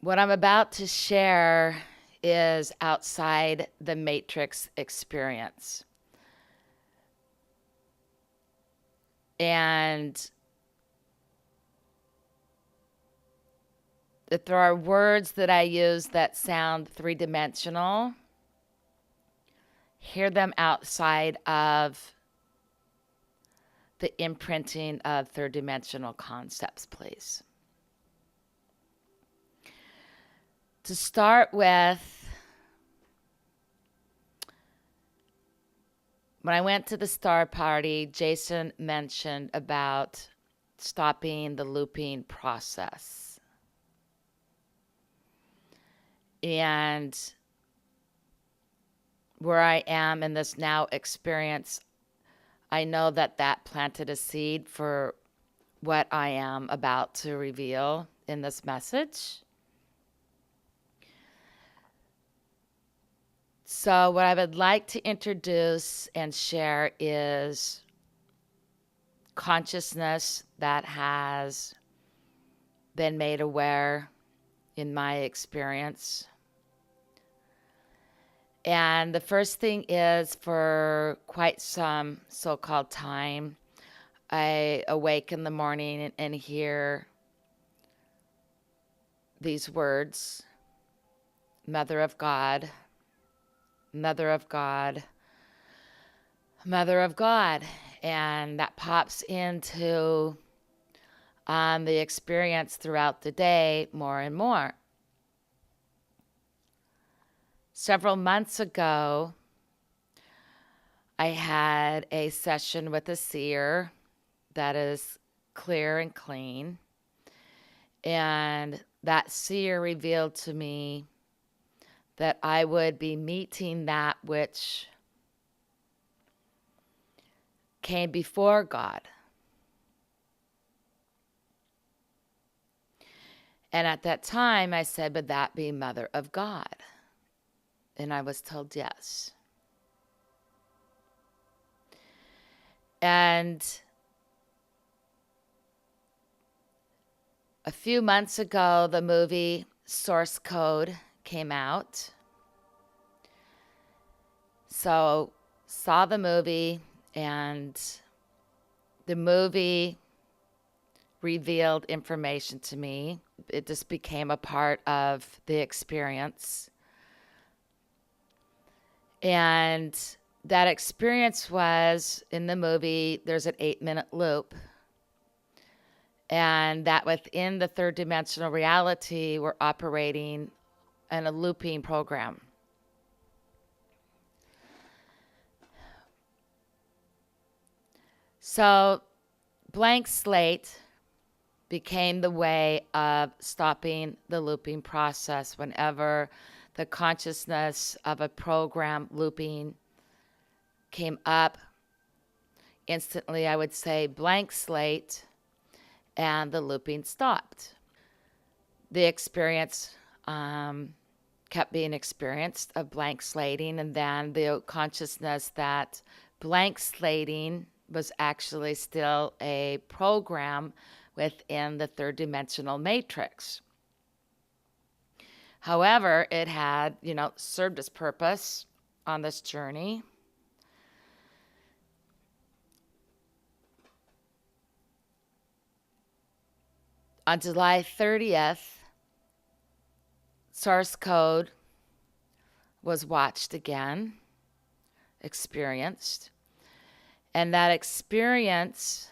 What I'm about to share is outside the matrix experience. And if there are words that I use that sound three-dimensional, hear them outside of the imprinting of third-dimensional concepts, please. To start with, when I went to the star party, Jason mentioned about stopping the looping process. And where I am in this now experience, I know that that planted a seed for what I am about to reveal in this message. So what I would like to introduce and share is consciousness that has been made aware in my experience. And the first thing is, for quite some so-called time, I awake in the morning and hear these words: Mother of God, Mother of God, Mother of God. And that pops into the experience throughout the day more and more. Several months ago, I had a session with a seer that is clear and clean. And that seer revealed to me that I would be meeting that which came before God. And at that time, I said, would that be Mother of God? And I was told yes. And a few months ago, the movie Source Code came out. So saw the movie, and the movie revealed information to me. It just became a part of the experience. And that experience was, in the movie, there's an 8-minute loop. And that within the third dimensional reality, we're operating in a looping program. So blank slate became the way of stopping the looping process. Whenever the consciousness of a program looping came up, instantly I would say blank slate, and the looping stopped. The experience kept being experienced of blank slating, and then the consciousness that blank slating was actually still a program within the third dimensional matrix. However, it had, served its purpose on this journey. On July 30th, source code was watched again, experienced, and that experience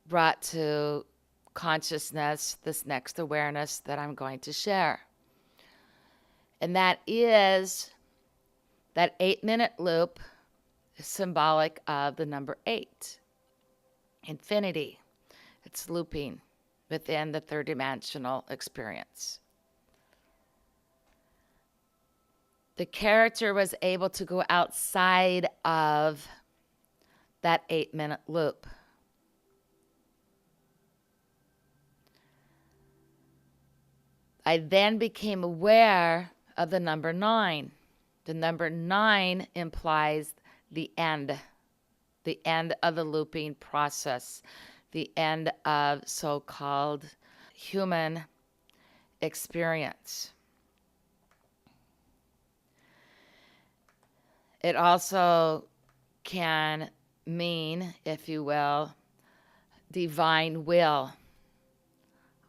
brought to consciousness this next awareness that I'm going to share. And that is that 8-minute loop is symbolic of the number 8, infinity. It's looping within the third dimensional experience. The character was able to go outside of that 8-minute loop. I then became aware of the number 9. The number 9 implies the end of the looping process, the end of so-called human experience. It also can mean, if you will, divine will,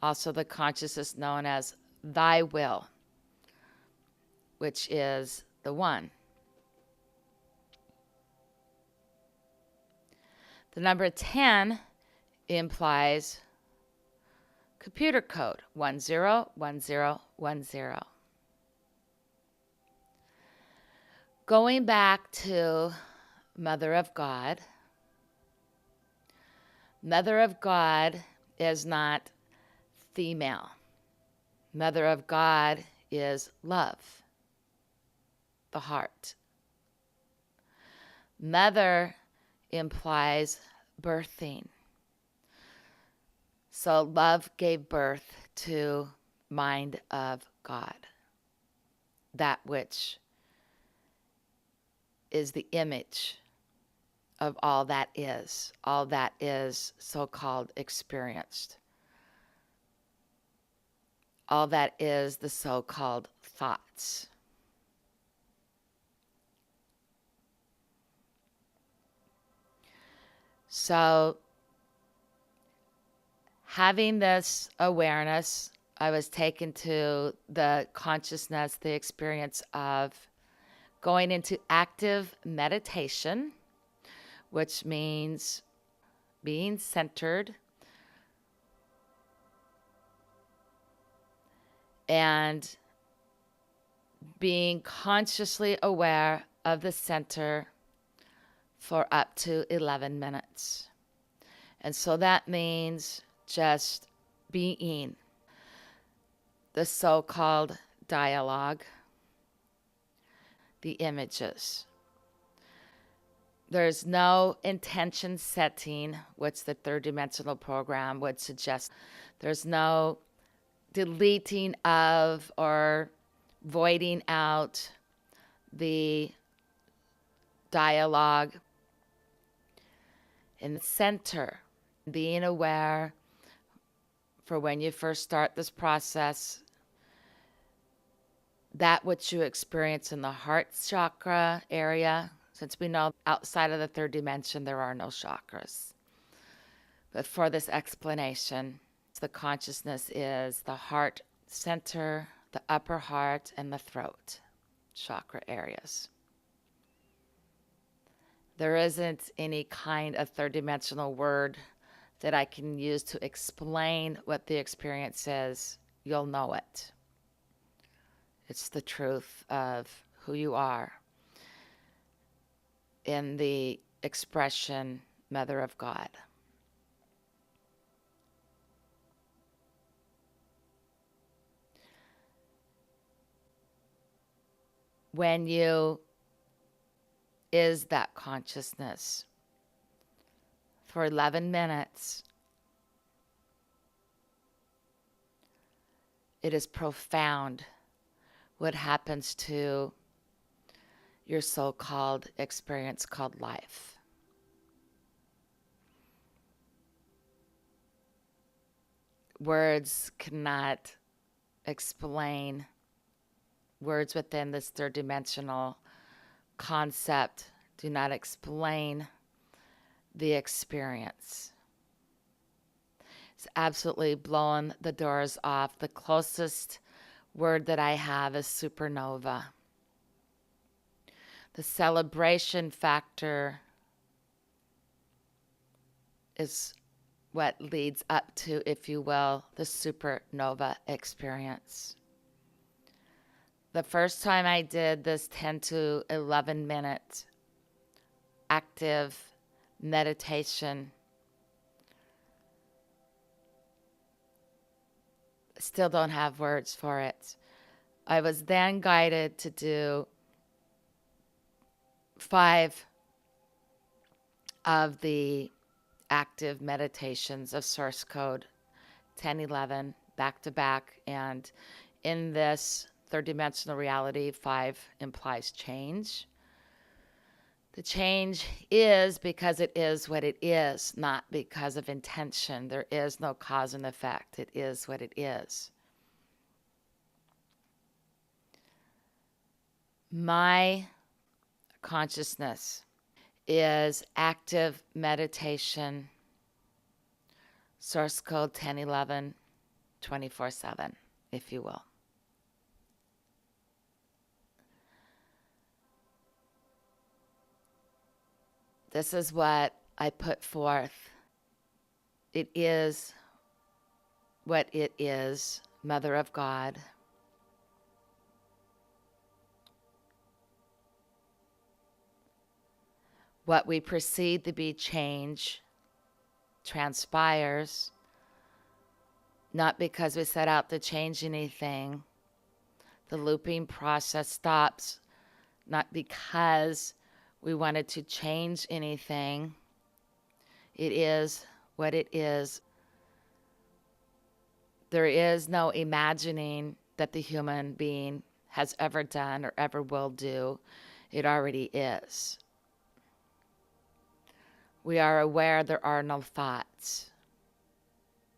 also the consciousness known as thy will, which is the one. The number 10 implies computer code 101010. Going back to Mother of God, Mother of God is not female. Mother of God is love, the heart. Mother implies birthing. So love gave birth to mind of God, that which is the image of all that is so-called experienced. All that is the so-called thoughts. So having this awareness, I was taken to the consciousness, the experience of going into active meditation, which means being centered and being consciously aware of the center for up to 11 minutes. And so that means just being the so-called dialogue, the images. There's no intention setting, which the third dimensional program would suggest. There's no deleting of or voiding out the dialogue. In the center, being aware for when you first start this process, that which you experience in the heart chakra area, since we know outside of the third dimension there are no chakras. But for this explanation, the consciousness is the heart center, the upper heart, and the throat chakra areas. There isn't any kind of third dimensional word that I can use to explain what the experience is. You'll know it. It's the truth of who you are in the expression Mother of God. When you is that consciousness for 11 minutes, it is profound what happens to your so-called experience called life. Words cannot explain, words within this third dimensional concept do not explain the experience. It's absolutely blown the doors off. The closest word that I have is supernova. The celebration factor is what leads up to, if you will, the supernova experience. The first time I did this 10 to 11 minute active meditation, still don't have words for it. I was then guided to do 5 of the active meditations of source code 1011 back to back, and in this third dimensional reality, 5 implies change. The change is because it is what it is, not because of intention. There is no cause and effect. It is what it is. My consciousness is active meditation, source code 1011, 24/7, if you will. This is what I put forth. It is what it is, Mother of God. What we perceive to be change transpires, not because we set out to change anything. The looping process stops, not because we wanted to change anything. It is what it is. There is no imagining that the human being has ever done or ever will do. It already is. We are aware there are no thoughts.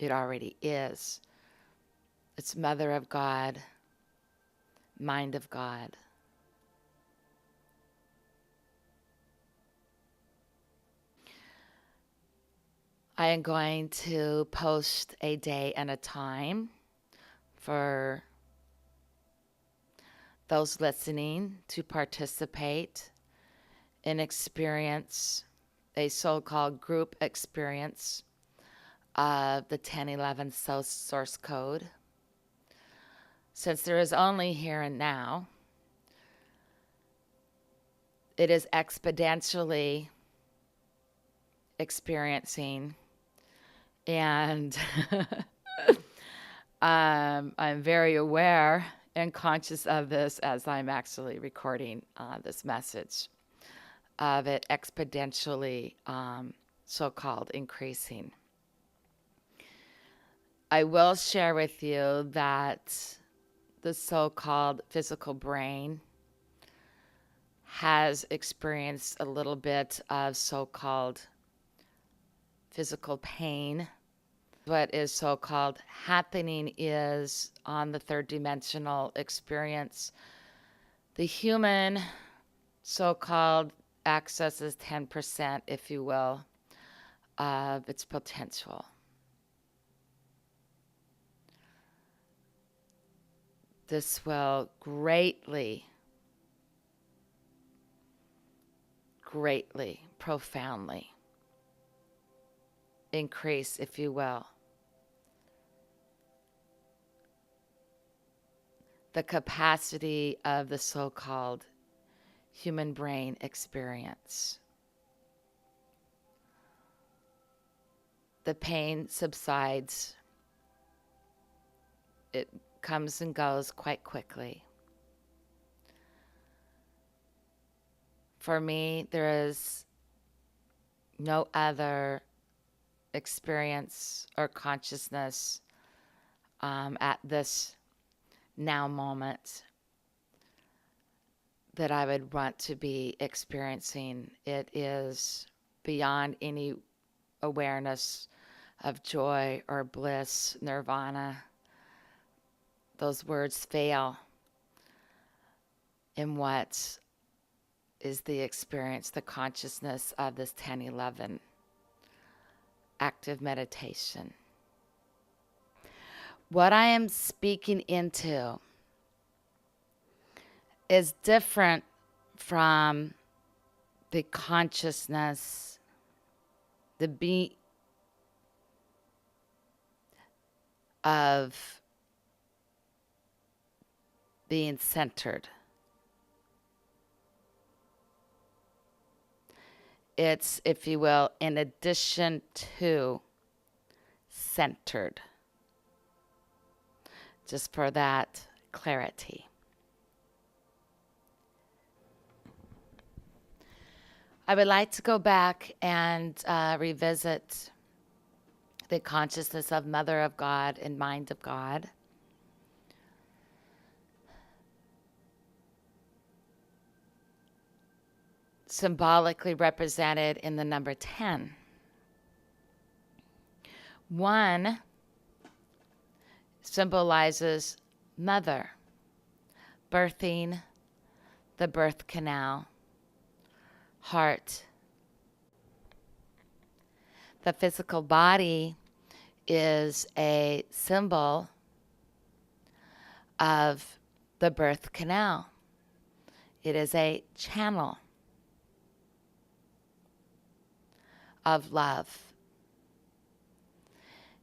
It already is. It's Mother of God, Mind of God. I am going to post a day and a time for those listening to participate and experience a so-called group experience of the 1011 source code. Since there is only here and now, it is exponentially experiencing, and I'm very aware and conscious of this as I'm actually recording this message, of it exponentially so-called increasing. I will share with you that the so-called physical brain has experienced a little bit of so-called physical pain. What is so-called happening is, on the third dimensional experience, the human so-called accesses 10%, if you will, of its potential. This will greatly, profoundly increase, if you will, the capacity of the so-called human brain experience. The pain subsides. It comes and goes quite quickly. For me, there is no other experience or consciousness at this now moment that I would want to be experiencing. It is beyond any awareness of joy or bliss, nirvana. Those words fail in what is the experience, the consciousness of this 1011 active meditation. What I am speaking into is different from the consciousness, the beat of being centered. It's, if you will, in addition to centered. Just for that clarity. I would like to go back and revisit the consciousness of Mother of God and Mind of God. Symbolically represented in the number 10. 1 symbolizes mother, birthing, the birth canal, heart. The physical body is a symbol of the birth canal. It is a channel of love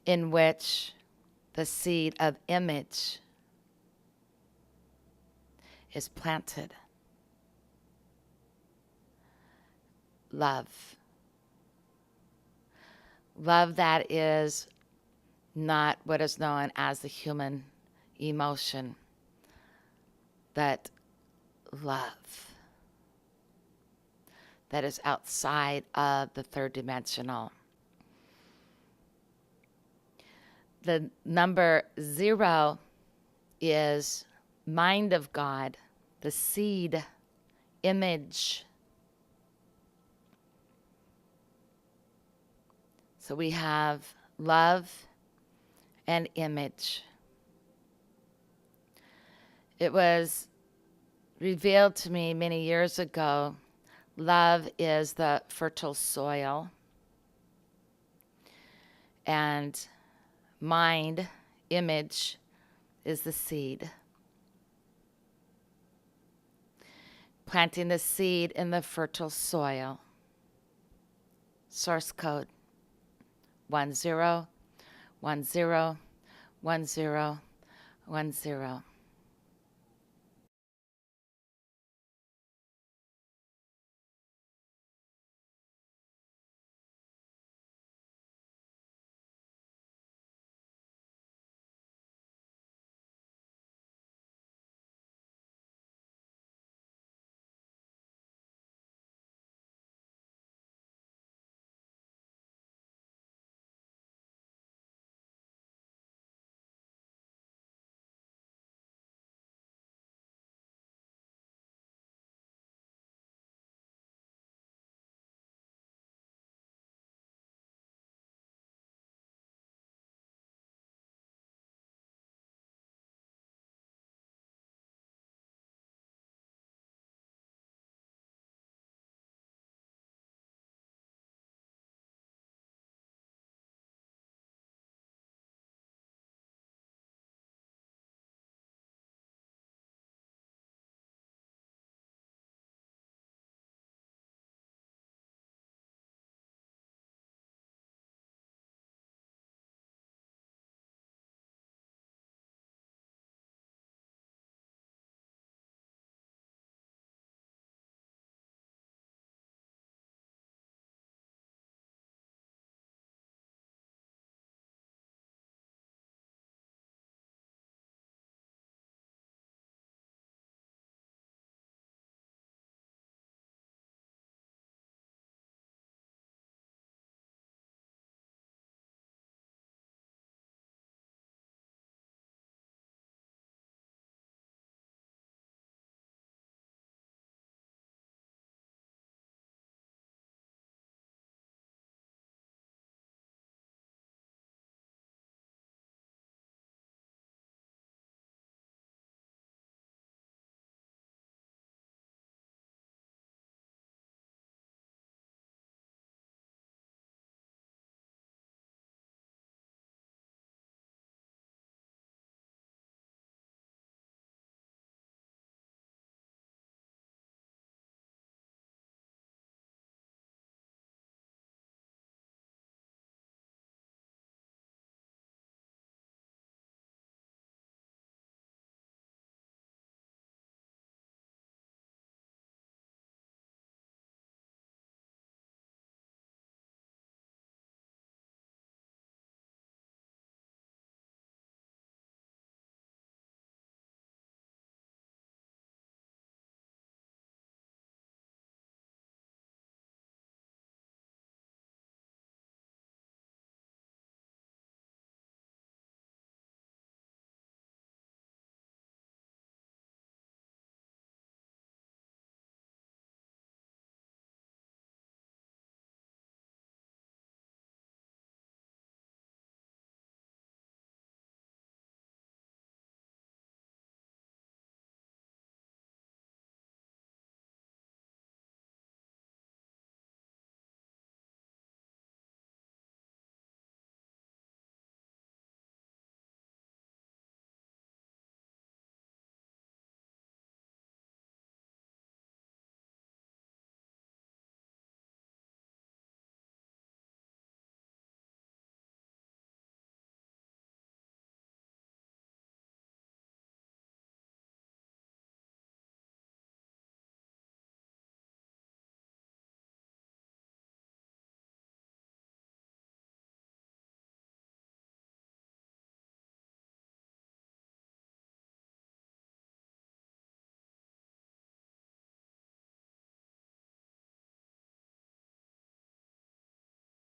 in which the seed of image is planted. Love. Love that is not what is known as the human emotion, but love that is outside of the third dimensional. The number 0 is mind of God, the seed image. So we have love and image. It was revealed to me many years ago, love is the fertile soil, and mind, image, is the seed. Planting the seed in the fertile soil. Source code 10101010.